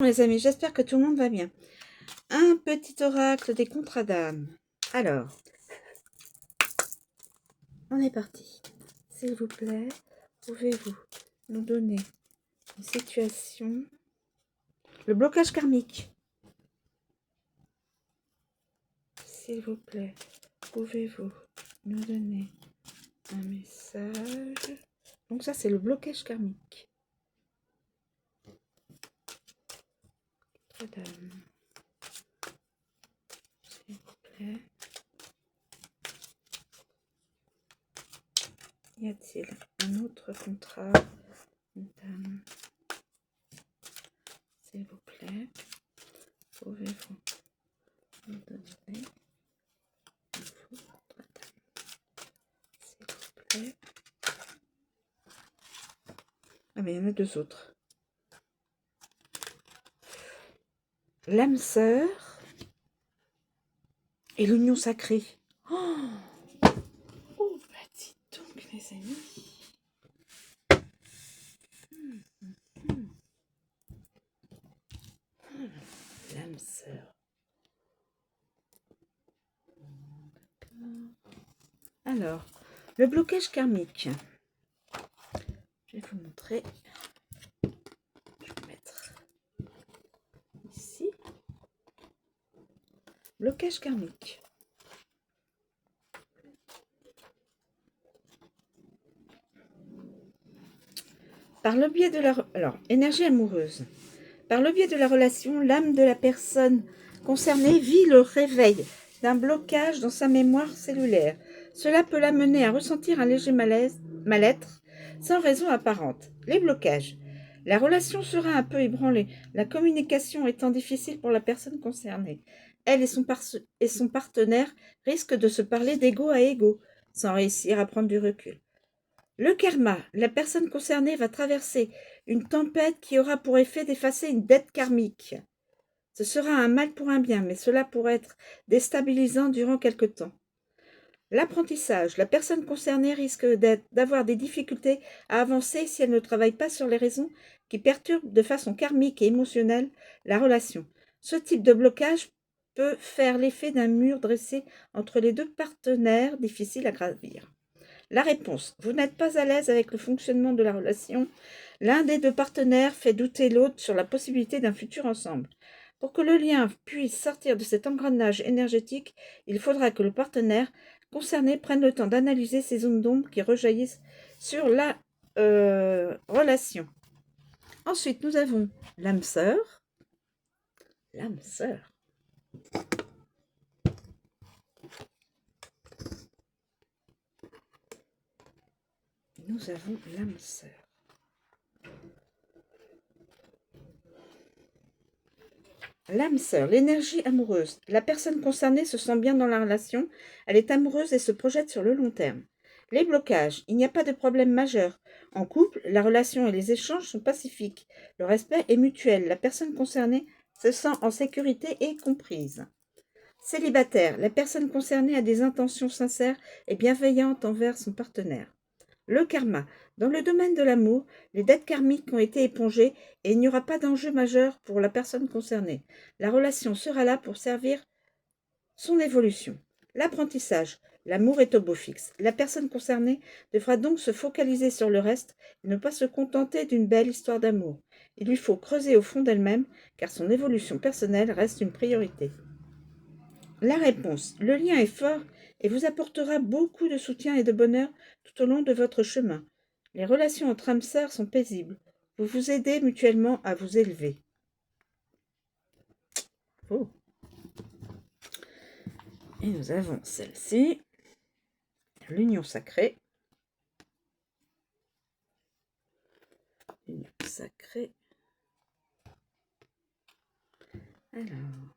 Les amis, j'espère que tout le monde va bien. Un petit oracle des contrats d'âme. Alors, on est parti. S'il vous plaît, pouvez-vous nous donner une situation? Le blocage karmique. S'il vous plaît, pouvez-vous nous donner un message? Donc ça, c'est le blocage karmique. Contrat d'âme. S'il vous plaît. Y a-t-il un autre contrat d'âme? S'il vous plaît, pouvez-vous nous donner un contrat d'âme? S'il vous plaît. Ah mais il y en a deux autres. L'âme sœur et l'union sacrée. Oh, oh bah dis donc mes amis. L'âme sœur. Alors, le blocage karmique. Je vais vous montrer. Je vais mettre ici. Blocage karmique. Par le biais de la... Alors, énergie amoureuse. Par le biais de la relation, l'âme de la personne concernée vit le réveil d'un blocage dans sa mémoire cellulaire. Cela peut l'amener à ressentir un léger mal-être sans raison apparente. Les blocages. La relation sera un peu ébranlée, la communication étant difficile pour la personne concernée. Elle et son partenaire risquent de se parler d'égo à égo, sans réussir à prendre du recul. Le karma, la personne concernée va traverser une tempête qui aura pour effet d'effacer une dette karmique. Ce sera un mal pour un bien, mais cela pourrait être déstabilisant durant quelque temps. L'apprentissage, la personne concernée risque d'avoir des difficultés à avancer si elle ne travaille pas sur les raisons qui perturbent de façon karmique et émotionnelle la relation. Ce type de blocage peut faire l'effet d'un mur dressé entre les deux partenaires, difficile à gravir. La réponse. Vous n'êtes pas à l'aise avec le fonctionnement de la relation. L'un des deux partenaires fait douter l'autre sur la possibilité d'un futur ensemble. Pour que le lien puisse sortir de cet engrenage énergétique, il faudra que le partenaire concerné prenne le temps d'analyser ces zones d'ombre qui rejaillissent sur la relation. Ensuite, nous avons l'âme sœur. L'âme sœur. Nous avons l'âme sœur. L'âme sœur, l'énergie amoureuse. La personne concernée se sent bien dans la relation, elle est amoureuse et se projette sur le long terme. Les blocages, il n'y a pas de problème majeur. En couple, la relation et les échanges sont pacifiques. Le respect est mutuel. La personne concernée se sent en sécurité et comprise. Célibataire, la personne concernée a des intentions sincères et bienveillantes envers son partenaire. Le karma. Dans le domaine de l'amour, les dettes karmiques ont été épongées et il n'y aura pas d'enjeu majeur pour la personne concernée. La relation sera là pour servir son évolution. L'apprentissage. L'amour est au beau fixe. La personne concernée devra donc se focaliser sur le reste et ne pas se contenter d'une belle histoire d'amour. Il lui faut creuser au fond d'elle-même car son évolution personnelle reste une priorité. La réponse. Le lien est fort et vous apportera beaucoup de soutien et de bonheur tout au long de votre chemin. Les relations entre âmes sœurs sont paisibles. Vous vous aidez mutuellement à vous élever. Oh. Et nous avons celle-ci, l'union sacrée. L'union sacrée. Alors.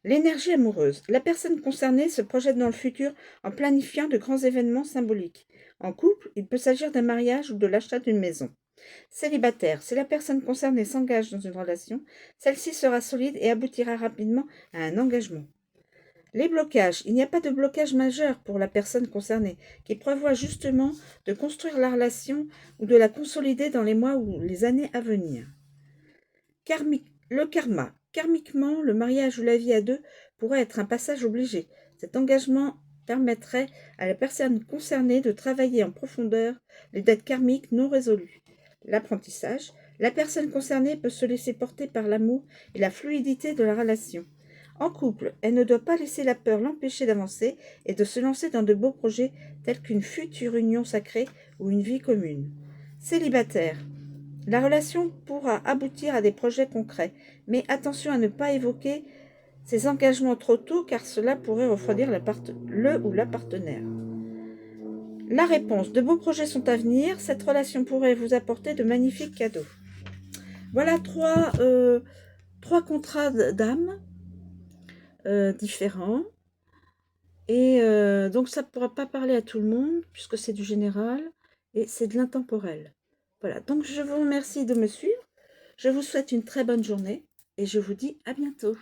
L'énergie amoureuse. La personne concernée se projette dans le futur en planifiant de grands événements symboliques. En couple, il peut s'agir d'un mariage ou de l'achat d'une maison. Célibataire. Si la personne concernée s'engage dans une relation, celle-ci sera solide et aboutira rapidement à un engagement. Les blocages. Il n'y a pas de blocage majeur pour la personne concernée, qui prévoit justement de construire la relation ou de la consolider dans les mois ou les années à venir. Le karma. Karmiquement, le mariage ou la vie à deux pourrait être un passage obligé. Cet engagement permettrait à la personne concernée de travailler en profondeur les dettes karmiques non résolues. L'apprentissage. La personne concernée peut se laisser porter par l'amour et la fluidité de la relation. En couple, elle ne doit pas laisser la peur l'empêcher d'avancer et de se lancer dans de beaux projets tels qu'une future union sacrée ou une vie commune. Célibataire. La relation pourra aboutir à des projets concrets, mais attention à ne pas évoquer ces engagements trop tôt car cela pourrait refroidir le ou la partenaire. La réponse. De beaux projets sont à venir. Cette relation pourrait vous apporter de magnifiques cadeaux. Voilà trois contrats d'âme différents. Et donc ça ne pourra pas parler à tout le monde puisque c'est du général et c'est de l'intemporel. Voilà, donc je vous remercie de me suivre. Je vous souhaite une très bonne journée et je vous dis à bientôt.